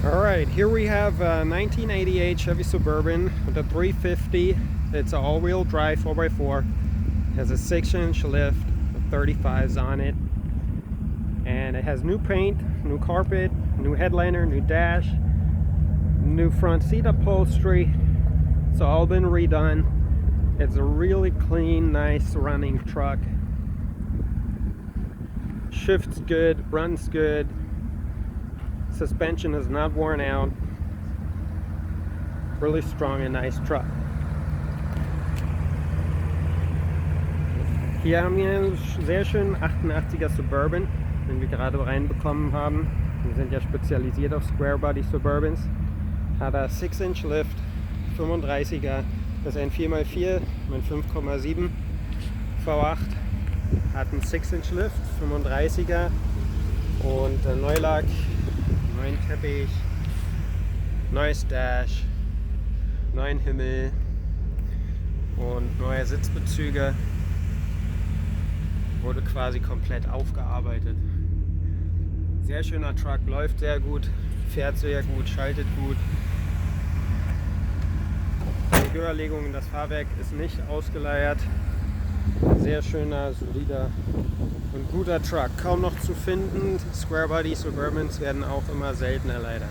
Alright, here we have a 1988 Chevy Suburban with a 350. It's an all-wheel drive 4x4. Has a 6-inch lift with 35s on it. And it has new paint, new carpet, new headliner, new dash, new front seat upholstery. It's all been redone. It's a really clean, nice running truck. Shifts good, runs good. Suspension is not worn out. Really strong and nice truck. Hier haben wir einen sehr schönen 88er Suburban, den wir gerade reinbekommen haben. Wir sind ja spezialisiert auf Square Body Suburbans. Hat er 6-inch Lift, 35er. Das ist ein 4x4 mit 5,7 V8. Hat einen 6-inch Lift, 35er und Neulack. Neuen Teppich, neues Dash, neuen Himmel und neue Sitzbezüge. Wurde quasi komplett aufgearbeitet. Sehr schöner Truck, läuft sehr gut, fährt sehr gut, schaltet gut. Die Überlegung in das Fahrwerk ist nicht ausgeleiert. Sehr schöner, solider und guter Truck. Kaum noch zu finden. Square Body Suburbans werden auch immer seltener leider.